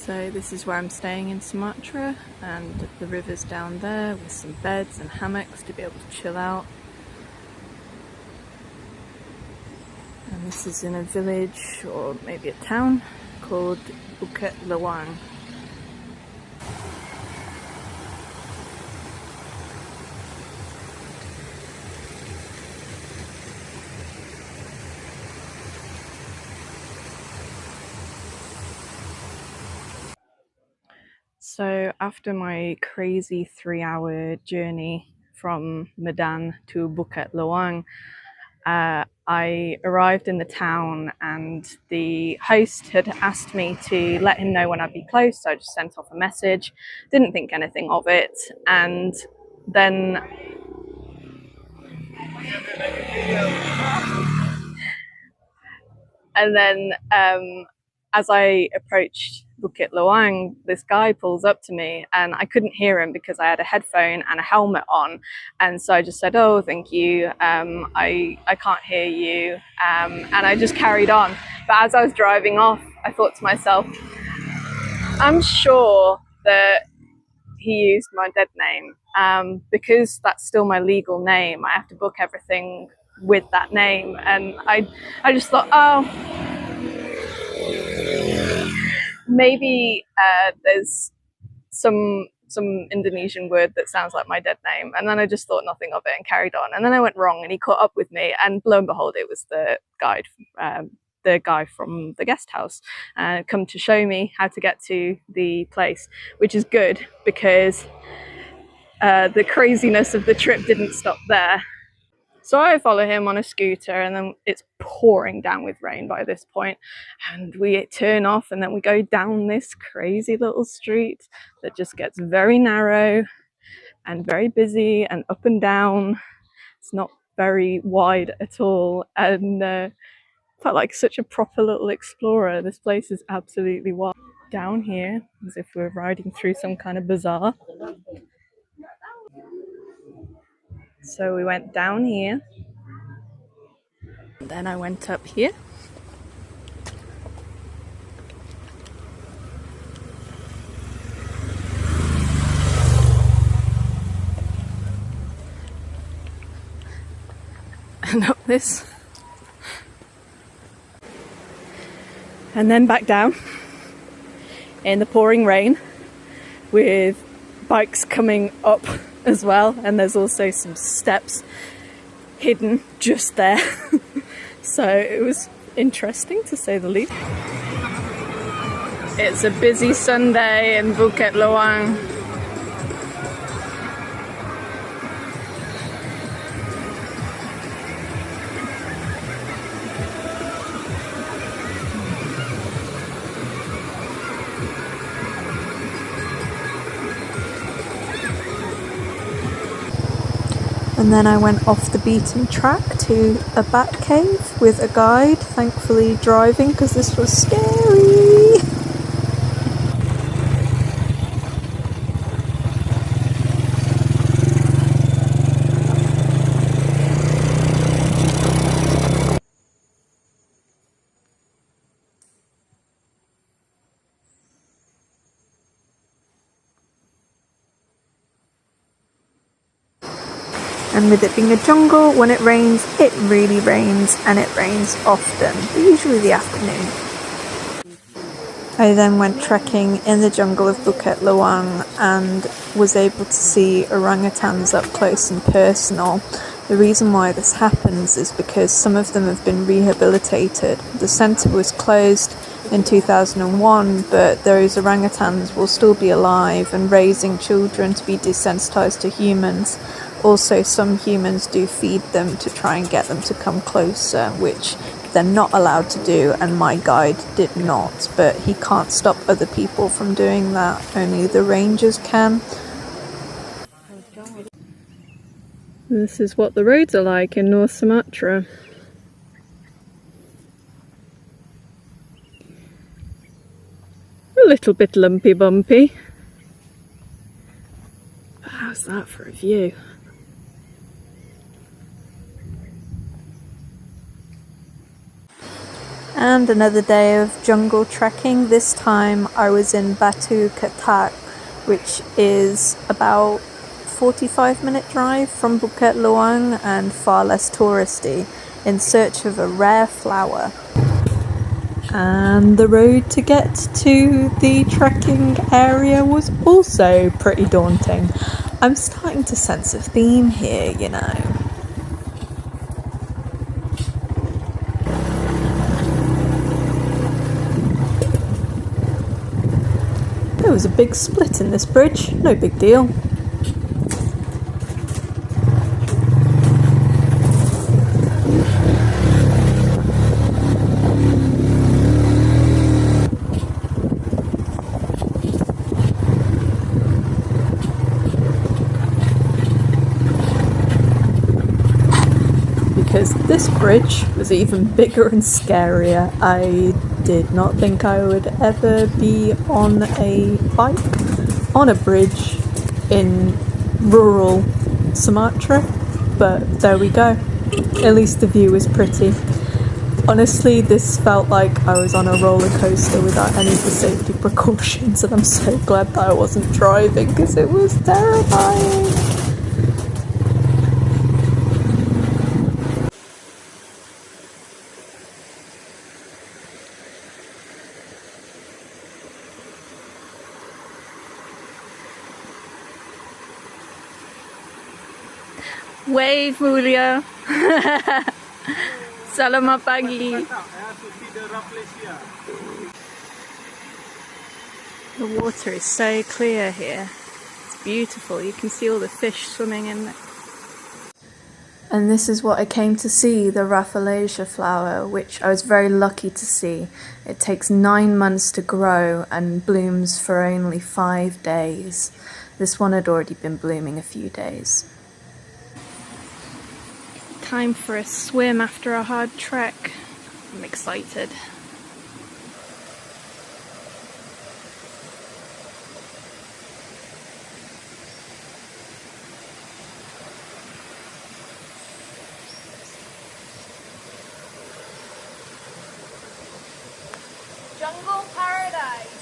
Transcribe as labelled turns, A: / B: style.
A: So this is where I'm staying in Sumatra, and the river's down there with some beds and hammocks to be able to chill out. And this is in a village, or maybe a town, called Bukit Lawang. So after my crazy 3-hour journey from Medan to Bukit Lawang, I arrived in the town, and the host had asked me to let him know when I'd be close, so I just sent off a message, didn't think anything of it, and then as I approached Bukit Lawang, this guy pulls up to me, and I couldn't hear him because I had a headphone and a helmet on, and so I just said, "Oh, thank you, I can't hear you," and I just carried on. But as I was driving off, I thought to myself, I'm sure that he used my dead name, because that's still my legal name. I have to book everything with that name, and I just thought, oh, maybe there's some Indonesian word that sounds like my dead name. And then I just thought nothing of it and carried on. And then I went wrong, and he caught up with me, and lo and behold, it was the guy from the guest house, come to show me how to get to the place, which is good because the craziness of the trip didn't stop there. So I follow him on a scooter, and then it's pouring down with rain by this point, and we turn off, and then we go down this crazy little street that just gets very narrow and very busy and up and down. It's not very wide at all, and felt like such a proper little explorer. This place is absolutely wild. Down here, as if we're riding through some kind of bazaar. So we went down here, then I went up here. And up this. And then back down in the pouring rain with bikes coming up as well. And there's also some steps hidden just there. So it was interesting, to say the least. It's a busy Sunday in Bukit Lawang. And then I went off the beaten track to a bat cave with a guide, thankfully driving because this was scary. And with it being a jungle, when it rains, it really rains, and it rains often, but usually the afternoon. I then went trekking in the jungle of Bukit Lawang and was able to see orangutans up close and personal. The reason why this happens is because some of them have been rehabilitated. The centre was closed in 2001, but those orangutans will still be alive and raising children to be desensitised to humans. Also, some humans do feed them to try and get them to come closer, which they're not allowed to do, and my guide did not, but he can't stop other people from doing that. Only the rangers can. This is what the roads are like in North Sumatra. A little bit lumpy bumpy. But how's that for a view?
B: And another day of jungle trekking. This time I was in Batu Katak, which is about 45-minute drive from Bukit Lawang and far less touristy, in search of a rare flower. And the road to get to the trekking area was also pretty daunting. I'm starting to sense a theme here, you know. There was a big split in this bridge, no big deal. Because this bridge was even bigger and scarier. I did not think I would ever be on a bike on a bridge in rural Sumatra, but there we go. At least the view was pretty. Honestly, this felt like I was on a roller coaster without any of the safety precautions, and I'm so glad that I wasn't driving because it was terrifying.
A: Wave, Mulia. Selamat pagi. The water is so clear here. It's beautiful. You can see all the fish swimming in it.
B: And this is what I came to see, the Rafflesia flower, which I was very lucky to see. It takes 9 months to grow and blooms for only 5 days. This one had already been blooming a few days.
A: Time for a swim after a hard trek. I'm excited. Jungle paradise.